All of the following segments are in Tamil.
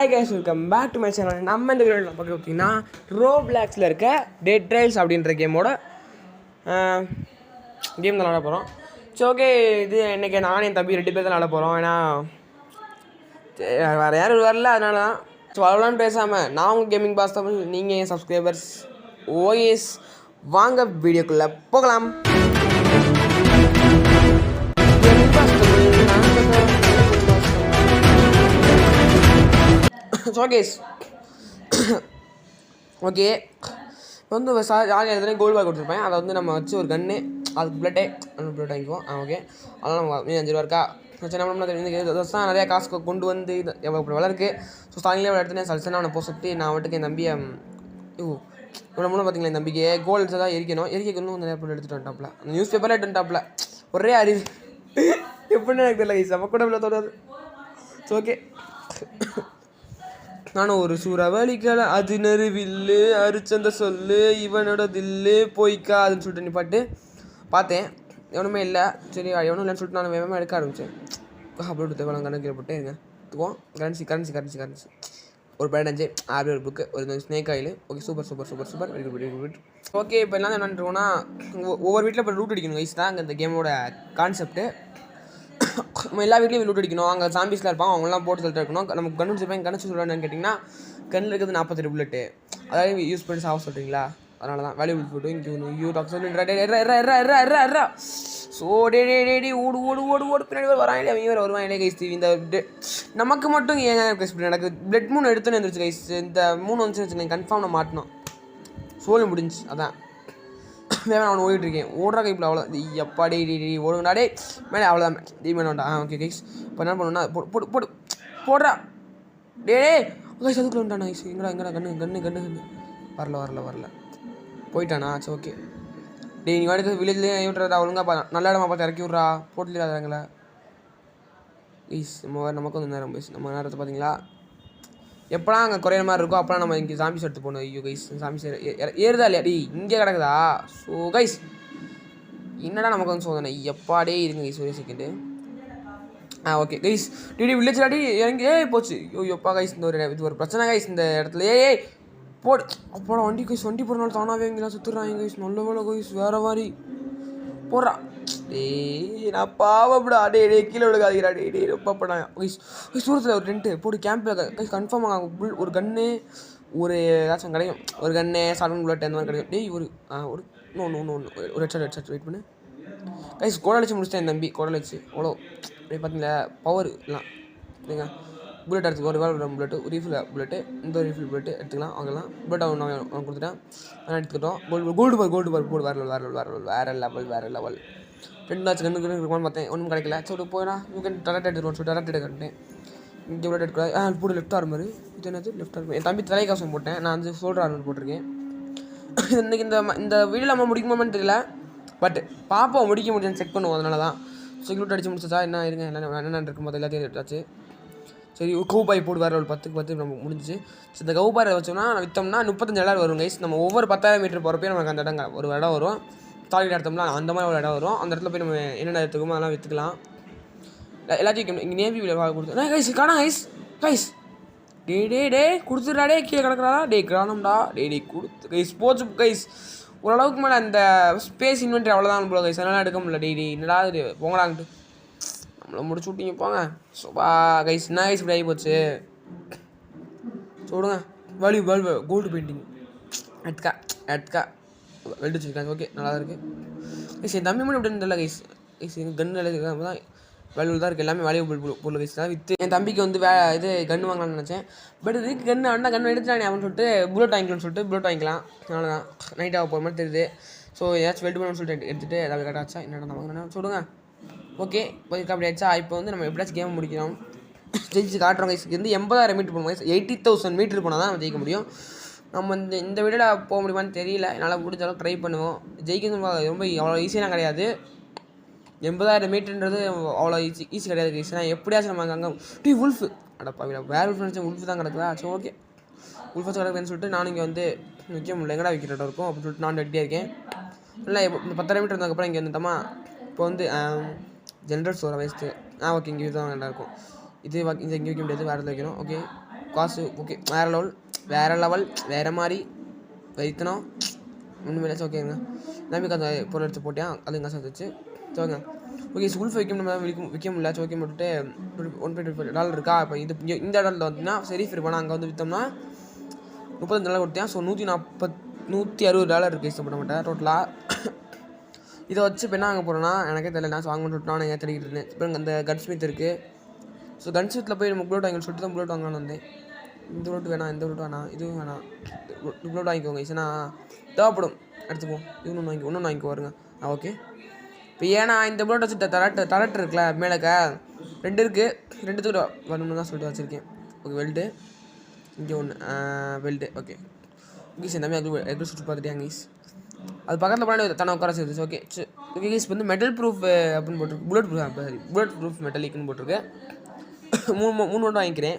Hi guys, welcome back to my channel. நம்ம இந்த வீடியோவில் பார்க்க பார்த்தீங்கன்னா ரோப்ளாக்ஸில் இருக்க டெட் ட்ரைல்ஸ் அப்படின்ற கேமோட கேம் தான் விளாட போகிறோம். ஸோ ஓகே, இது இன்றைக்கி நானும் என் தம்பி 2 பேர் தான் விளாட போகிறோம். ஏன்னா வேறு யாரும் வரல, அதனால தான். ஸோ அவ்வளோலாம் பேசாமல் நான் உங்கள் கேமிங் பாஸ் தமிழ், நீங்கள் என் சப்ஸ்கிரைபர்ஸ். ஓஎஸ், வாங்க வீடியோக்குள்ளே போகலாம். ஓகே வந்து ஜாலியாக எதுனா கோல்டு பார் கொடுத்துருப்பேன். அதை வந்து நம்ம வச்சு ஒரு கன்று, அதுக்கு பிளட்டே பிளட் வாங்கிக்குவோம். ஓகே, அதெல்லாம் நம்ம 5 ரூபா இருக்கா சரி. நம்ம தான் நிறையா காசு கொண்டு வந்து இது எவ்வளோ விலை இருக்குது. ஸோ ஸ்டார்டிங்லேயே எடுத்துனேன் சல்சனா அவனை போக சுற்றி நான் வந்துட்டு என் தம்பியை இவ்வளோ மூலம் பார்த்தீங்களா, என் நம்பிக்கை கோல்டு தான் எரிக்கணும் கொஞ்சம் நிறையா பொருள் எடுத்துகிட்டு வந்துட்டாப்ல. அந்த நியூஸ் பேப்பரில் எடுத்துட்டாப்ல. ஒரே அறிவு எப்படின்னு எனக்கு தெரியல, நம்ம கூட இவ்வளோ தோடாது. ஸோ ஓகே, நானும் ஒரு சூறாவளிக்கலை அது நெருவில்லு அரிச்சந்த சொல்லு இவனோட தில்லு போய்க்கா அதுன்னு சொல்லிட்டு நிப்பாட்டு பார்த்தேன். எவனுமே இல்லை. சரி எவனும் இல்லைன்னு சொல்லிட்டு நான் வேகமாக எடுக்க ஆரம்பித்தேன். அப்படி தேவையான கணக்கில் போட்டு இருங்க துவோம். கரன்சி ஒரு பேடஞ்சு ஆப்ரி ஒரு புக்கு ஒரு snake oil. Okay, super very good. Okay, இப்போ எல்லாம் என்ன இருக்கோன்னா ஒவ்வொரு வீட்டில் இப்போ ரூட் அடிக்கணும் கைஸ் தான் இந்த கேமோட கான்செப்ட்டு. நம்ம எல்லா வீட்லேயும் லூட் அடிக்கணும். அங்கே சாம்பிஸ்லாம் இருப்பாங்க, அவங்களாம் போட்டு சொல்லிட்டு இருக்கணும். நமக்கு கண்ணு வச்சுருப்பேன். கண்ணு சொல்கிறான்னு கேட்டிங்கன்னா கண்ணில் இருக்கிறது 48 புல்லட்டு. அதாவது யூஸ் பண்ணி சாக சொல்கிறீங்களா, அதனால தான் வேல்யூபிள் ஃபுட்டு இங்கே யூ டாக் சொல்லிடுறா. ஸோ டே ஓடு பின்னாடி வராங்களே, அவங்க வேறு வருவாங்களே கைஸ். இந்த நமக்கு மட்டும் ஏங்க கைஸ் இப்படி நடக்குது. பிளட் 3 எடுத்துன்னு வந்துருச்சு கைஸ். இந்த 3 வந்துச்சு வச்சுக்கோங்க, கன்ஃபார்ம் நான் மாட்டணும். சோழ முடிஞ்சு அதான் வேணா அவனை ஓடிட்டுருக்கேன். ஓடுறா கைப்பில் அவ்வளோ எப்பா டே ஓடுங்கடா மேலே அவ்வளோதான் வேணாண்டா. ஓகே கைஸ், இப்போ என்ன பண்ணணும்னா போடுறா டே கைஸ். அதுக்குள்ள வந்துட்டானா கைஸ். எங்கடா கண்ணு வரல போயிட்டானா. சரி ஓகே, டே நீ வாடகை வில்லேஜ்லேயே விட்டுறா ஒழுங்கா நல்ல இடமா பார்த்து இறக்கி விட்றா, போட்டுலாதாங்களே கைஸ். நமக்கு வந்து நேரம் கைஸ். நம்ம நேரத்தை பார்த்தீங்களா எப்போலாம் அங்கே குறையிற மாதிரி இருக்கோ அப்போலாம் நம்ம இங்கே சாம்பிஸ் எடுத்து போகணும். ஐயோ கைஸ், சாம்பிஸ் ஏறுதா இல்லையா டி இங்கே கிடக்குதா. ஸோ கைஸ் என்னடா நமக்கு வந்து சோதனை எப்பாடே இருங்க கைஸ். ஒரே second. Okay guys, village daddy இறங்கி போச்சு. எப்பா கைஸ், இது ஒரு பிரச்சனை கைஸ் இந்த இடத்துல. போடு அப்போடா வண்டி கைஸ். வண்டி போடுறனால தானாவே இங்கெல்லாம் சுற்றுறாங்க கைஸ். நல்ல வேலை கைஸ், வேறு மாதிரி போடுறா. நான் பாவப்படா டே கீழே விழுகாதீரா டே ரொம்ப படா கைஸ். சூரத்தில் ஒரு டென்ட்டு போட்டு கேம்பில் கைஸ் கன்ஃபார்ம் ஆகும். ஒரு கன்று ஒரு ஏதாச்சும் கிடைக்கும். ஒரு கன்று சால்வன் புல்லட் அந்த மாதிரி கிடைக்கும். ஒரு ஒரு ஹெட்ஷாட் வெயிட் பண்ணு கைஸ். கோடலிச்சு முடிச்சிட்டேன் என் தம்பி. கோடலிச்சு அவ்வளோ அப்படியே பார்த்தீங்களா பவர் எல்லாம் சரிங்க. புல்லட் எடுத்துக்கோ, ரிவால்வர் புல்லட்டு, ரீஃபில் புல்லட்டு, இந்த ரீஃபில் புல்லட்டு எடுத்துக்கலாம். அவங்கெல்லாம் புல்லட் அவன் கொடுத்துட்டேன். அதெல்லாம் எடுத்துக்கிட்டோம். கோல்டு பார் போடு வேறு லெவல் 2 ஆச்சு கண்ணு இருக்குமான்னு பார்த்தேன். ஒன்றும் கிடைக்கல. சரி போயிடா யூ கேன் டேரக்ட் எடுத்துருவோம். சொல்லி டேரக்ட் எடுக்கிட்டேன். இங்கே புல்லட் எடுக்கூடாது. போடு லெஃப்ட் ஆர்மரு. இது என்னது லெஃப்ட் ஆர்மர். என் தம்பி தலைக்காசம் போட்டேன். நான் வந்து ஷோல்டர் ஆர்மர் போட்டிருக்கேன். இன்றைக்கி இந்த வீடியோ நம்ம முடிக்குமான்னு தெரியல, பட் பார்ப்போம் முடிக்க முடியும்னு செக் பண்ணுவோம். அதனால தான் செக்யூரிட்டி அடிச்சு முடிச்சா என்ன இருங்க என்னென்ன இருக்கும்போது எல்லாத்தையும் எடுத்தாச்சு. சரி கவுபாய் போடு வேறு ஒரு 10 நம்ம முடிஞ்சிச்சு. ஸோ இந்த கவுபாரை வச்சோம்னா விற்றோம்னா 35,000 வரும் கைஸ். நம்ம ஒவ்வொரு 10,000 மீட்டர் போகிறப்பே நமக்கு அந்த இடம் ஒரு இடம் வரும். தாலி எடுத்தோம்னா அந்த மாதிரி ஒரு இடம் வரும். அந்த இடத்துல போய் நம்ம என்னென்ன எடுத்துக்கோமோ அதெல்லாம் விற்றுக்கலாம். எல்லாத்தையும் இங்கே நேவி கொடுத்து கைஸ் காணா கைஸ் டே கொடுத்துடா டே கீழே கிடக்குறாடா டே கிரானம்டா டே கொடுத்து கைஸ் போச்சு கைஸ். ஓரளவுக்கு மேலே அந்த ஸ்பேஸ் இன்வென்ட்ரி அவ்வளோதான் போல கைஸ். அதெல்லாம் எடுக்க முடியல. டே என்னடா இது போங்களான்ட்டு நம்மளை முடிச்சு விட்டீங்க போங்க. சோபா கைஸ் என்ன கைஸ் இப்படி ஆகி போச்சு. சொல்லுங்க வேல்யூ கோல்டு பெயிண்டிங் எடுத்துக்கா வெல்டு வச்சுருக்காங்க. ஓகே நல்லா தான் இருக்குது கைஸ். என் தம்பி மட்டும் எப்படி தெரியல கைஸ். கன்று தான் வேல்யூ தான் இருக்குது. எல்லாமே வேல்யூபிள் பொருள் கைஸ் தான் விற்று என் தம்பிக்கு வந்து இது கன்று வாங்கலாம்னு நினச்சேன். பட் இதுக்கு கன்று எடுத்துட்டானே அவன் சொல்லிட்டு புல்லட் வாங்கிக்கலாம்னு சொல்லிட்டு புல்லட் வாங்கிக்கலாம். அதனால தான் நைட்டாக போகிற மாதிரி தெரியுது. ஸோ ஏதாச்சும் வெல்டு பண்ணணும்னு சொல்லிட்டு எடுத்துகிட்டு ஏதாவது கரெக்டாச்சா என்னடா வாங்கினா சொல்லுங்கள். ஓகே போய் அப்படி ஆச்சா. இப்போ வந்து நம்ம எப்படியாச்சும் கேம் முடிக்கிறோம். ஜெயிச்சு காட்டுறோம் கைஸ். வந்து 80,000 மீட்டர் போகணும் கைஸ். 80,000 மீட்டர் போனால் தான் நம்ம ஜெயிக்க முடியும். நம்ம இந்த வீடியோவில் போக முடியுமான்னு தெரியல. என்னால் முடிஞ்சாலும் ட்ரை பண்ணுவோம். ஜெயிக்கிறது ரொம்ப அவ்வளோ ஈஸியாக கிடையாது. 80,000 மீட்டர்ன்றது அவ்வளோ ஈஸி கிடையாது கைஸ். நான் எப்படியாச்சும் நம்ம அங்கே உல்ஃபு அடப்பா வேறு உல்ஃப் நினச்சேன். உல்ஃபு தான் கிடக்குதா. சரி ஓகே உல்ஃபாச்சும் கிடக்குதுன்னு சொல்லிட்டு நான் இங்கே வந்து விற்க முடியல. எங்கடா விற்கிற இருக்கும் அப்படின்னு சொல்லிட்டு நான் ரெடியாக இருக்கேன். இல்லை இந்த 10,000 மீட்டர் இருந்ததுக்கப்புறம் இங்கே வந்துட்டோமா. இப்போ வந்து ஜென்ரல் ஸ்டோரை வேஸ்ட்டு. ஓகே இங்கே தான் நல்லாயிருக்கும். இது இங்கே வைக்க முடியாது, வேறு வைக்கணும். ஓகே காசு ஓகே வேறு லெவல் வேறு மாதிரி வைத்தனம் ஒன்றுமே ஓகேங்க நம்பிக்கை அந்த பொருள் எடுத்து போட்டேன் அது எங்கே சேர்த்துச்சு ஓகேங்க ஓகே ஸ்கூல் வைக்க விற்க முடியல ஓகே போட்டுட்டு $1.25 இருக்கா இப்போ இந்த இடத்துல பார்த்தீங்கன்னா சரி ஃப்ரீ பண்ணால் அங்கே வந்து விற்றோம்னா $35 கொடுத்தேன் ஸோ $160 இருக்குது இஷ்டப்பட மாட்டேன் டோட்டலாக இதை வச்சு இப்போ என்ன வாங்க போகிறேன்னா எனக்கே தெரியல நான் வாங்கணும்னு சொல்லிட்டு நான் எங்கே தேடிக்கிட்டு இருந்தேன் இப்போ அந்த கன் ஸ்மித் இருக்குது ஸோ கன் ஸ்மித்தில் போய் நம்ம புல்லட் வாங்கி சொல்லிட்டு தான் புல்லட் வாங்கலான்னு வந்தேன் இந்த புல்லட் வேணாம் இதுவும் வேணாம் புல்லட் வாங்கிக்கோங்க ஏன்னா தேவைப்படும் எடுத்துக்குவோம் இது ஒன்று வாங்கிக்கோ வருங்க ஓகே இப்போ ஏன்னா இந்த புல்லட் வச்சு தரட்டு இருக்குல்ல மேலக்கா 2 இருக்குது 2 வரணும்னு தான் சொல்லிட்டு வச்சுருக்கேன் ஓகே வெல்டு இங்கே ஒன்று வெல்டு ஓகே கீஸ் எல்லாமே எக்ரி சுற்றி பார்த்துட்டேன் கீஸ் அது பக்கத்தில் பண்ணி தன உட்கார சேர்த்துச்சு ஓகே ஓகே கீஸ் வந்து மெட்டல் ப்ரூஃப் அப்படின்னு போட்டிருக்கு புல்லட் ப்ரூஃப் மெட்டலிக்குன்னு போட்டிருக்கு 3 மட்டும் வாங்கிக்கிறேன்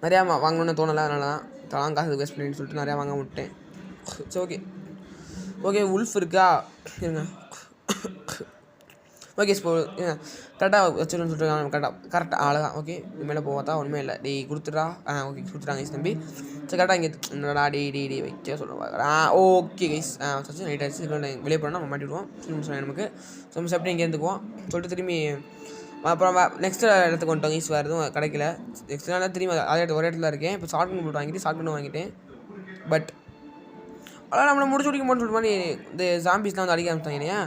நிறையா வாங்கணுன்னு தோணலை அதனால தான் தலாம் காசு வேஸ்ட் பண்ணிட்டு சொல்லிட்டு நிறையா வாங்க விட்டேன் சரி ஓகே உல்ஃப் இருக்கா இருங்க ஓகே இப்போ கரெக்டாக வச்சுருன்னு சொல்லிட்டு கரெக்டாக அவ்வளோதான் ஓகே மேலே போவாத்தா ஒன்றுமே இல்லை கொடுத்துட்றா ஓகே கொடுத்துட்டாங்க கைஸ் தம்பி சரி கரெக்டாக இங்கே என்னடா டி வைக்க சொல்லுவாங்க ஓகே கைஸ் சச்சு நைட் ஆகிடுச்சு வெளியே போனால் நம்ம மாட்டிவிடுவோம் நமக்கு ஸோ நம்ம சாப்பிட்டு இங்கே இருந்துக்குவோம் சொல்லிட்டு திரும்பி அப்புறம் நெக்ஸ்ட் இடத்துக்கு வந்துட்டோம் கைஸ் வேறு எதுவும் கிடைக்கல நெக்ஸ்ட் நாள் திரும்பி அதே ஒரு இடத்துல இருக்கேன் இப்போ ஷார்ட் கன் வாங்கிட்டு ஷார்ட் கன் வாங்கிட்டேன் பட் அதான் நம்மளை முடிச்சு முடிக்க சொல்லிட்டு மாதிரி இந்த ஜாம்பிஸ்லாம் வந்து அடிக்க ஆரம்பிச்சாங்க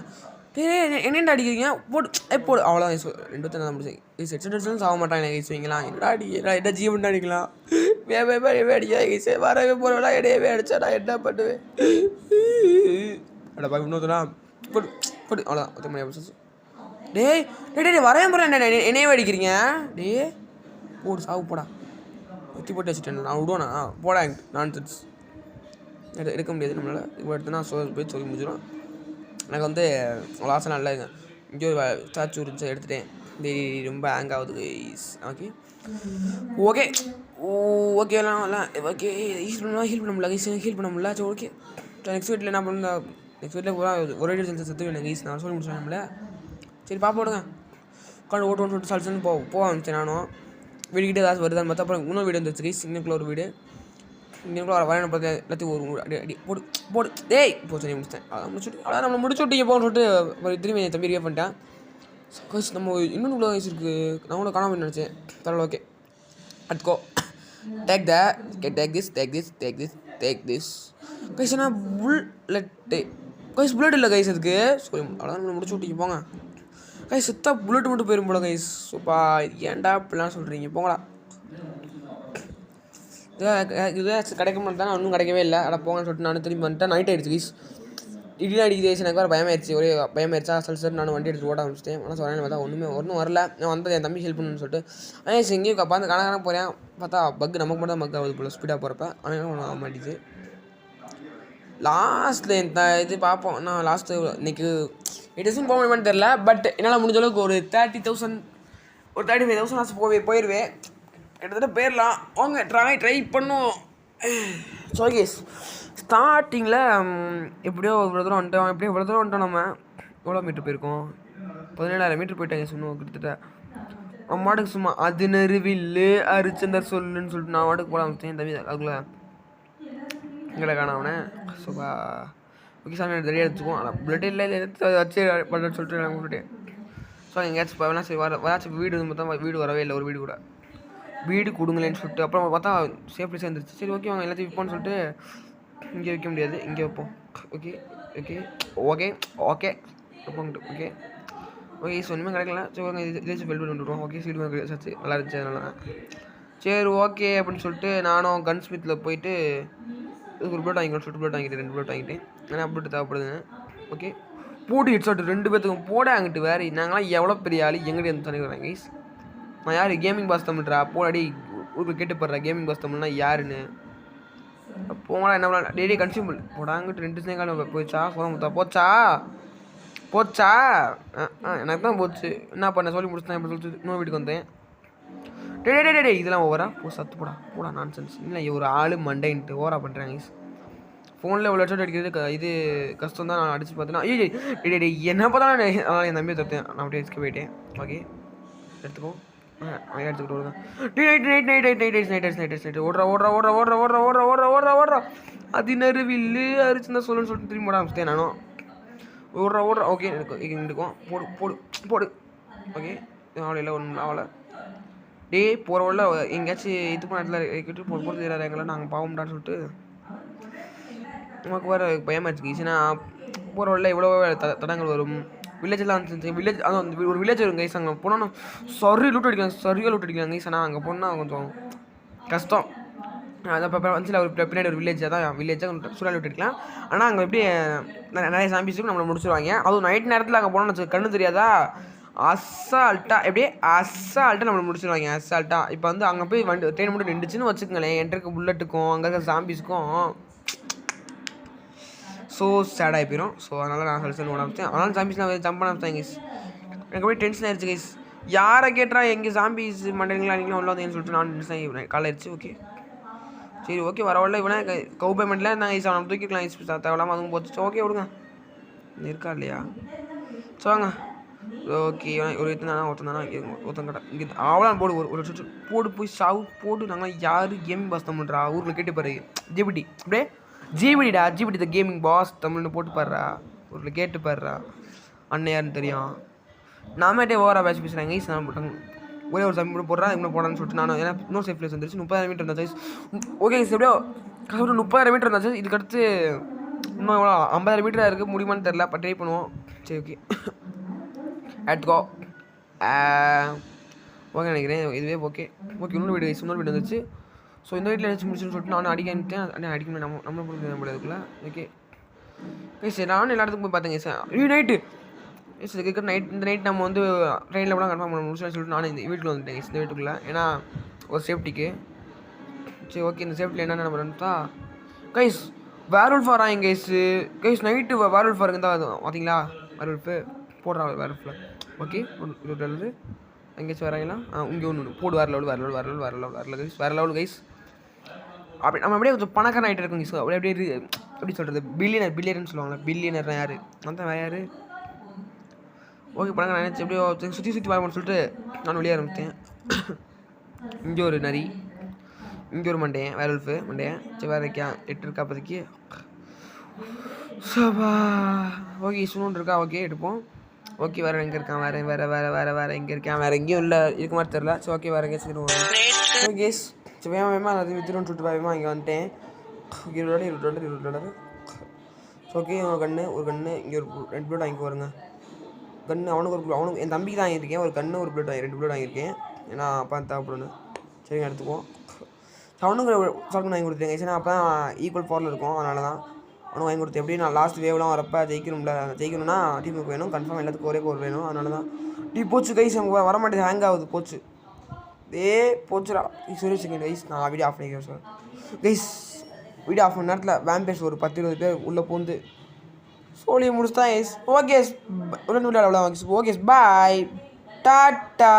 என்னென்ன அடிக்கிறீங்க போடு அவ்வளோதான் 2 தான் முடிச்சு செட்ஸ் ஆக மாட்டாங்க கைஸ் வைங்களா என்ன ஜீவன் அடிக்கலாம் அடிக்கா கைஸ் வரவே போகிறவெல்லாம் இடையவே அடிச்சா நான் என்ன பண்ணுவேன் அடப்பா இன்னொருத்தனா போடு அவ்வளோதான் 10 மணி ஆச்சு டே வரவே போகிறேன் என்னையவே அடிக்கிறீங்க போடு சாவு போடா ஒத்தி போட்டு வச்சுட்டேன் நான் விடுவேண்ணா போடா நான்சென்ஸ் எடுக்க முடியாது நம்மளால் இப்போ எடுத்தோன்னா போய் சொல்லி முடிஞ்சிடும் எனக்கு வந்து லாஸ்ட் நல்லா இருங்க இங்கே ஒரு ஸ்டாச்சு இருந்துச்சு எடுத்துட்டேன் ரொம்ப ஹேங் ஆகுது கைஸ் ஓகே ஓகேலாம் ஓகே ஹீல் பண்ண முடியல கைஸ் ஹீல் பண்ண முடியல சரி ஓகே நெக்ஸ்ட் வீட்டில் என்ன பண்ண நெக்ஸ்ட் வீட்டில் பூரா ஒரு ஐடியா செத்து வேணும் கைஸ் நான் சொல்லி முடிச்சேன் நம்மள சரி பாப்போடுங்க உட்காந்து ஓட்டு சொல்லிட்டு சல்சன்னு போக ஆரம்பிச்சேன் நானும் வீடுக்கிட்டே ஏதாச்சும் வருதான்னு பார்த்தா அப்புறம் இன்னொரு வீடு வந்துச்சு கைஸ் இன்னுக்குள்ள ஒரு வீடு இங்கே வரணும் பார்த்து எல்லாத்தையும் ஒரு அடி போடு இப்போ சொல்லி முடிச்சிட்டேன் அதான் நம்மளை முடிச்சு விட்டீங்க போகணும்னு சொல்லிட்டு திரும்பி என் தம்பி ரிவே பண்ணிட்டேன் கைஸ் நம்ம இன்னொன்று உள்ள வயசு இருக்குது நான் கூட காணாமல் நினச்சேன் பரவாயில்ல ஓகே அட்கோ டேக் திஸ் கைஸ் என்ன புல்லட் இல்லை கைஸ் அதுக்கு சொல்லி அதான் நம்மளை முடிச்சு விட்டீங்க போங்க கைஸ் சுத்தா புல்லட் மட்டும் போயிடும் போல கைஸ் சூப்பா ஏன்டா இப்படிலாம் சொல்கிறீங்க போங்களா இது கிடைக்க மாட்டேன் ஒன்றும் கிடைக்கவே இல்லை அட போங்கன்னு சொல்லிட்டு நான் திரும்பி வந்துட்டேன் நைட் ஆகிடுச்சு கைஸ் இடிலாம் அடிக்குது எனக்கு வேறு பயமாயிடுச்சு பயமாயிடுச்சா சரி நான் வண்டி எடுத்து ஓட ஆரம்பிச்சிட்டேன் ஆனால் சொன்னேன்னு பார்த்தா ஒன்றும் வரல நான் வந்தது என் தம்பி ஹெல்ப் பண்ணணும்னு சொல்லிட்டு ஆனால் எங்கேயும் பார்த்து கணக்கான போகிறேன் பார்த்தா பக் நமக்கு மட்டும் தான் பக் ஆகுது போல் ஸ்பீடாக போகிறப்ப ஆனால் ஒன்றும் ஆக மாட்டேது லாஸ்ட்டில் இது பார்ப்போம் நான் லாஸ்ட்டு இன்றைக்கி எடிஷன் போக முடியுமான்னு தெரில பட் என்னால் முடிஞ்ச அளவுக்கு ஒரு 35,000 ஆச்சு போயிடுவேன் கிட்டத்தட்ட போயிடலாம் வாங்க ட்ரை பண்ணுவோம் ஸோ கேஸ் ஸ்டார்டிங்கில் எப்படியோ இவ்வளோ தூரம் வந்துட்டோம் நம்ம எவ்வளோ மீட்ரு போயிருக்கோம் 17,000 மீட்ரு போயிட்டாங்க சொன்னோம் கிட்டத்தட்ட அவன் மாட்டுக்கு சும்மா அது நெருவில்லு அரிச்சந்தர் சொல்லுன்னு சொல்லிட்டு நான் மாட்டுக்கு போட ஆரம்பிச்சேன் தம்பி அதுக்குள்ள எங்களை காணாமனே சோபா ஓகே சார் ரெடியாக எடுத்துக்குவோம் ஆனால் பிளட் இல்லை வச்சு பண்ணுறேன்னு சொல்லிட்டு நான் கூப்பிட்டுட்டேன் ஸோ எங்கேயாச்சும் இப்போ சரி வராச்சும் வீடு மொத்தம் வீடு வரவே இல்லை ஒரு வீடு கூட வீடு கொடுங்களேன்னு சொல்லிட்டு அப்புறம் பார்த்தா சேஃப்டி சேர்ந்துருச்சு சரி ஓகே வாங்க எல்லாத்தையும் விற்போம்னு சொல்லிட்டு இங்கே வைக்க முடியாது இங்கே வைப்போம் ஓகே ஸோ ஒன்றுமே கிடைக்கல சரி ஓகே இதில் வெல்வெட் வந்துவிடுவோம் ஓகே சீடு சச்சு நல்லா இருந்துச்சு அதனால தான் சரி ஓகே அப்படின்னு சொல்லிட்டு நானும் கன் ஸ்மித்தில் போயிட்டு ஒரு புல்லட் வாங்கிக்கணும் சொல்லிட்டு புல்லட் வாங்கிட்டு 2 புல்லட் வாங்கிட்டேன் ஏன்னா புல்லட் தேவைப்படுதுங்க ஓகே போட்டு ஹிட் ஷாட் 2 பேத்துக்கும் போட அங்கிட்டு வேறு நாங்களாம் எவ்வளோ பெரிய ஆள் எங்கிட்ட வந்து தனிக்கிறேன் கைஸ் நான் யார் கேமிங் பாஸ் தமிழ்றா போடாடி ஊருக்கு கேட்டுப்படுறேன் கேமிங் பாஸ் தமிழ்னா யாருன்னு போங்களா என்ன பண்ணலாம் டெய்லி கன்சியூம் போடாங்கிட்டு 2 சேங்காலம் போச்சா சொல்ல முத்தா போச்சா எனக்கு தான் போச்சு என்ன பண்ண சொல்லி முடிச்சுதான் எப்படி சொல்லிட்டு இன்னொரு வீட்டுக்கு வந்தேன் டே இதெல்லாம் ஓவரா சத்து போடா நான்சென்ஸ் இல்லை ஒரு ஆள் மண்டைன்ட்டு ஓவரா பண்ணுறேன் கைஸ் ஃபோனில் இவ்வளோ ஹெட்ஷாட் அடிக்கிறது இது கஷ்டம் தான் நான் அடிச்சு பார்த்தேன்னா என்ன பார்த்தா நான் என் தம்பியை தருத்தேன் நான் அப்படியே எஸ்கே போயிட்டேன் ஓகே எடுத்துக்கோ எடுத்துக்கிட்டு வருங்க. நைட் ஓடுறா அதினரு வில்லு அரிச்சுன்னா சொல்லுன்னு சொல்லிட்டு திரும்பி ஓட ஆரம்பிச்சிட்டேன் நானும். ஓடுறா ஓகே இருக்கும் போடு ஓகே அவ்வளோ இல்லை ஒன்றும் அவ்வளோ டே போகிற உள்ள எங்கேயாச்சும் இது பண்ண இடத்துல கிட்ட போகிறது தெரியாது எங்கெல்லாம் நாங்கள் பாவம்டான்னு சொல்லிட்டு நமக்கு வேறு பயமாச்சு. ஏன்னா போகிற உள்ள இவ்வளோ தடங்கள் வரும். வில்லேஜெல்லாம் வந்து வில்லேஜ் அதான் ஒரு வில்லேஜ் வரும் கைஸ். அங்கே போனால் சரியாக லூட் அடிக்கலாம் கைஸ். ஆனால் அங்கே போனால் கொஞ்சம் கஷ்டம். அதான் இப்போ வந்து ஒரு பின்னாடி ஒரு வில்லேஜ் தான் வில்லேஜாக சூழல் லூட் அடிக்கலாம். ஆனால் அங்கே எப்படி நிறைய சாம்பிஸுக்கும் நம்மளை முடிச்சிருவாங்க. அதுவும் நைட் நேரத்தில் அங்கே போனோம்னு கண்ணு தெரியாதா அசால்ட்டாக நம்மளை முடிச்சிருவாங்க அசால்ட்டாக. இப்போ வந்து அங்கே போய் வண்டி ட்ரெயின் மட்டும் நின்றுச்சுன்னு வச்சுக்கங்களேன், என்ட்ருக்கு புல்லட்டுக்கும் அங்கே இருக்க சாம்பிஸுக்கும் ஸோ சேடாகி போயிடும். ஸோ அதனால் நான் சொல்லி ஓட ஆரம்பிச்சேன். அதனால சாம்பிஸ்லாம் ஜம்ப் பண்ண ஆரம்பிச்சேன் கைஸ். எனக்கு அப்படியே டென்ஷன் ஆயிடுச்சு கைஸ். யாரை கேட்டா எங்கள் சாம்பிஸ் மண்டலங்களா நீங்களும் உள்ள வந்தீங்கன்னு சொல்லிட்டு நான் டென்ஷன் கால் ஆயிடுச்சு. ஓகே சரி ஓகே வரவில்ல இவனா கவு பேமெண்ட்டில் இருந்தாங்க கைஸ். அவனை தூக்கிக்கலாம் கைஸ் தேவையில்லாமல் அதுவும் போச்சு. ஓகே விடுங்க இருக்கா இல்லையா சொல்லுங்க. ஓகே ஒரு ஒருத்தன் கடை இங்கே அவ்வளோ போடு ஒரு போடு போய் சாவு போடு. நாங்கள் யார் கேமிங் பாஸ் தமிழ்றா ஊரில் கேட்டு பாரு ஜிபிடி அப்படியே ஜிபிடி த கேமிங் பாஸ் தமிழ்னு போட்டு பாடுறா ஊரில் கேட்டு பாடுறா அண்ணன் யாருன்னு தெரியும். நாமட்டே ஓவரா பேட்ச் பேசுகிறாங்க கைஸ். நான் போட்டாங்க ஒரே ஒரு சம்பி மட்டும் போடுறா இன்னும் போடான்னு சொல்லிட்டு நான் ஏன்னா இன்னொரு சேஃப் பிளேஸ் வந்துருச்சு. 30,000 மீட்டர் இருந்தாச்சு. ஓகே கைஸ் எப்படியோ கஷ்டப்பட்டு 30,000 மீட்டர் இருந்தாச்சு. இதுக்கடுத்து இன்னும் எவ்வளோ 50,000 மீட்டராக இருக்குது முடியுமான்னு தெரில. இப்போ ட்ரை பண்ணுவோம். சரி ஓகே எடுத்துக்கோ ஓகே நினைக்கிறேன் இதுவே ஓகே இன்னொரு வீடு வந்துச்சு. ஸோ இந்த வீட்டில் ஏதாச்சும் முடிச்சுன்னு சொல்லிட்டு நான் அடிக்கணும் நம்ம பிடிக்க அதுக்குள்ள. ஓகே சரி நானும் எல்லா இடத்துக்கும் போய் பார்த்தேங்க சார் நைட்டு இதுக்கு இந்த நைட் நம்ம வந்து ட்ரெயினில் கூட கன்ஃபார்ம் பண்ண முடிச்சுன்னு சொல்லிட்டு நான் இந்த வீட்டுக்கு வந்துட்டேன் இந்த வீட்டுக்குள்ளே ஏன்னா ஒரு சேஃப்டிக்கு. சரி ஓகே இந்த சேஃப்டியில் என்னென்ன நம்ம பண்ணிட்டா கைஸ் வேர்வல்ஃப் வராங்க கைஸ் நைட்டு வேர்வல்ஃப் வருங்க தான் பார்த்தீங்களா வேர்வல்ஃபு போடுறா வேர்வல்ஃபில். ஓகே $1 எங்கேயாச்சும் வராங்களா இங்கே ஒன்று போடு வேறு லெவல் கைஸ் வேறு லெவல் கைஸ். அப்படி நம்ம அப்படியே கொஞ்சம் பணக்காரன் ஆகிட்டு இருக்கோம் கைஸ். அப்படியே எப்படி சொல்கிறது பில்லியனர்னு சொல்லுவாங்களே பில்லியனர் யார் அந்த யார் ஓகே பணக்காரன் நினச்சி எப்படியோ சுற்றி வரணும்னு சொல்லிட்டு நான் வெளியே ஆரம்பித்தேன். இங்கே ஒரு நரி இங்கே ஒரு மண்டையன் வேர்வல்ஃபு மண்டையன் சரி வேறு இருக்கா 8 இருக்கா அப்போதைக்கு. சபா ஓகே சுனோன்னு இருக்கா ஓகே எடுப்போம். ஓகே வேறு எங்கே இருக்கான் வேறு எங்கே இருக்கான் வேறு எங்கேயும் இல்லை இருக்க மாதிரி தெரில. சரி ஓகே வேறு எங்கேயாச்சும் ஓகே சரி வேகமாக அது வித்துருன்னு சொல்லிட்டு வேகமாக இங்கே வந்துட்டேன். $20 ஓகே ஒரு கன்று இங்கே ஒரு 2 புல்லட் வாங்கி வருங்க. கன்று அவனுக்கு என் தம்பிக்கு தான் வாங்கியிருக்கேன். ஒரு கன்று ஒரு புல்லட் 2 புல்லட் வாங்கியிருக்கேன் ஏன்னா அப்போ தேவைப்படணும். சரிங்க எடுத்துக்குவோம். அவனுக்கு சரக்கு வாங்கி கொடுத்துருங்க ஏன்னா அப்போ தான் ஈக்குவல் பவரில் இருக்கும். அதனால தான் அவனுக்கு வாங்கி கொடுத்து எப்படி நான் லாஸ்ட் வேவ்லாம் வரப்போ ஜெயிக்கணும்னா டீமுக்கு வேணும் கன்ஃபார்ம் எல்லாத்துக்கும் ஒரே கோர் வேணும். அதனால தான் போச்சு கைஸ் நமக்கு வர மாட்டேது ஹேங் ஆகுது போச்சு போச்சுடா சரி செகண்ட் கைஸ் நான் வீடியோ ஆஃப் பண்ணிக்கிறேன் சார் கைஸ். வீடியோ ஆஃப் பண்ண நேரத்தில் வேம்பேஸ் ஒரு 10-20 பேர் உள்ளே பூந்து சொல்லி முடிச்சுதான் கைஸ். ஓகே ஒரு வீடியோ அவ்வளோ ஓகே பாய் டாட்டா.